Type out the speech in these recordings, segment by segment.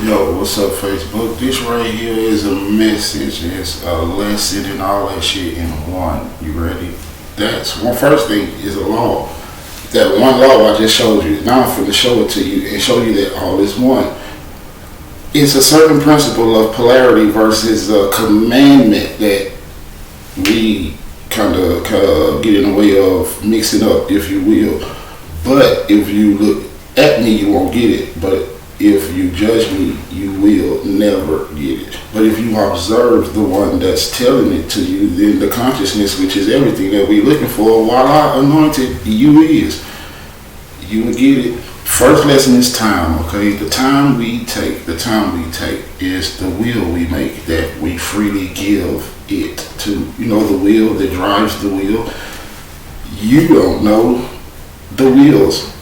Yo, what's up, Facebook? This right here is a message. It's a lesson and all that shit in one. You ready? That's one. First thing is a law. That one law I just showed you. Now I'm finna show it to you and show you that all is one. It's a certain principle of polarity versus a commandment that we kind of get in the way of mixing up, if you will. But if you look at me, you won't get it. But if you judge me, you will never get it. But if you observe the one that's telling it to you, then the consciousness, which is everything that we're looking for, while I anointed you is, you will get it. First lesson is time, okay? The time we take is the will we make that we freely give it to. You know, the will that drives the wheel. You don't know the wheels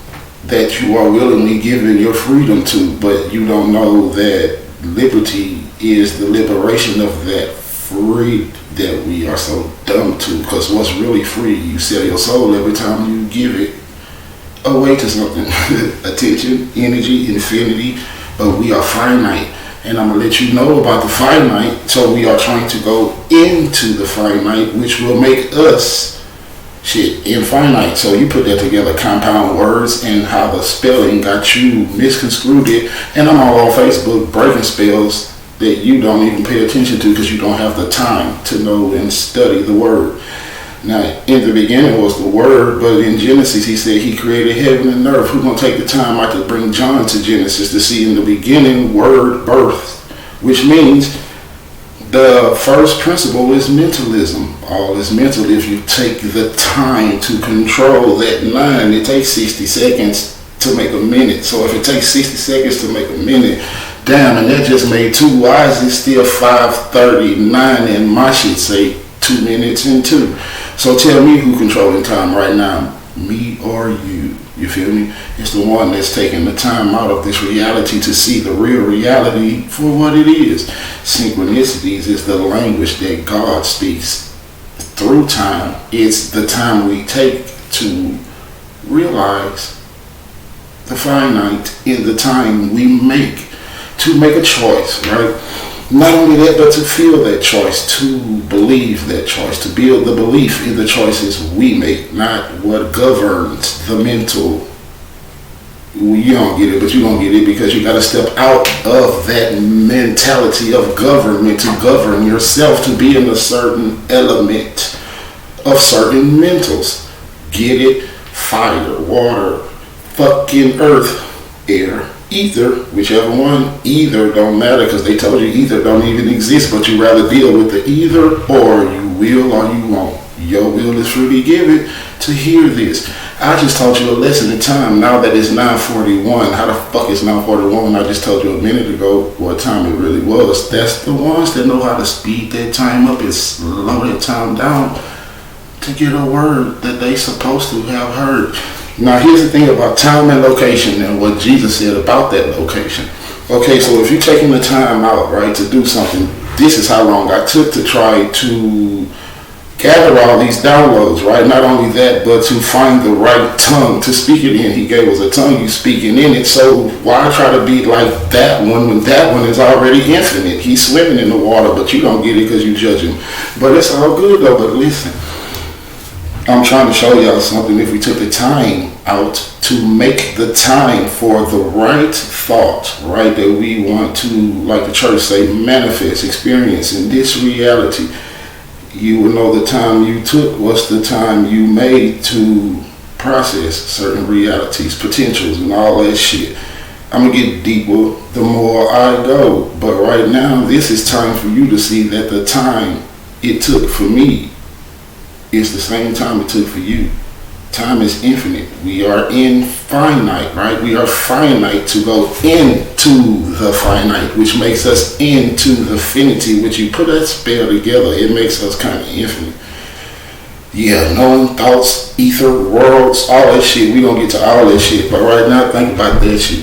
that you are willingly giving your freedom to, but you don't know that liberty is the liberation of that free that we are so dumb to. Because what's really free, you sell your soul every time you give it away to something. Attention, energy, infinity, but we are finite. And I'm going to let you know about the finite. So we are trying to go into the finite, which will make us infinite. So you put that together, compound words, and how the spelling got you misconstrued it. And I'm all on Facebook breaking spells that you don't even pay attention to because you don't have the time to know and study the word. Now, in the beginning was the word, but in Genesis he said he created heaven and earth. Who's going to take the time out to bring John to Genesis to see in the beginning word birth, which means the first principle is mentalism. All is mental. If you take the time to control that mind, it takes 60 seconds to make a minute. So if it takes 60 seconds to make a minute, damn, and that just made 2. Why is it still 5:39 and my shit say 2 minutes and 2? So tell me who controlling time right now, me or you? You feel me? It's the one that's taking the time out of this reality to see the real reality for what it is. Synchronicities is the language that God speaks through time. It's the time we take to realize the finite in the time we make to make a choice, right? Not only that, but to feel that choice, to believe that choice, to build the belief in the choices we make, not what governs the mental. You don't get it, but you're going to get it because you got to step out of that mentality of government to govern yourself to be in a certain element of certain mentals. Get it? Fire, water, fucking earth, air, ether, whichever one. Either don't matter because they told you either don't even exist, but you rather deal with the either, or you will or you won't. Your will is freely given to hear this. I just taught you a lesson in time. Now that it's 9:41, how the fuck is 9:41 when I just told you a minute ago what time it really was? That's the ones that know how to speed that time up and slow that time down to get a word that they supposed to have heard. Now here's the thing about time and location and what Jesus said about that location. Okay, so if you're taking the time out, right, to do something, this is how long I took to try to gather all these downloads, right? Not only that, but to find the right tongue to speak it in. He gave us a tongue, you speaking in it. So why try to be like that one when that one is already infinite? He's swimming in the water, but you don't get it because you judge him. But it's all good though, but listen. I'm trying to show y'all something. If we took the time out to make the time for the right thought, right, that we want to, like the church say, manifest, experience in this reality, you will know the time you took was the time you made to process certain realities, potentials, and all that shit. I'm going to get deeper the more I go. But right now, this is time for you to see that the time it took for me is the same time it took for you. Time is infinite. We are infinite, right? We are finite to go into the finite, which makes us into the finity, which you put that spell together, it makes us kind of infinite. Yeah, knowing, thoughts, ether, worlds, all that shit. We gonna get to all that shit. But right now, think about that shit.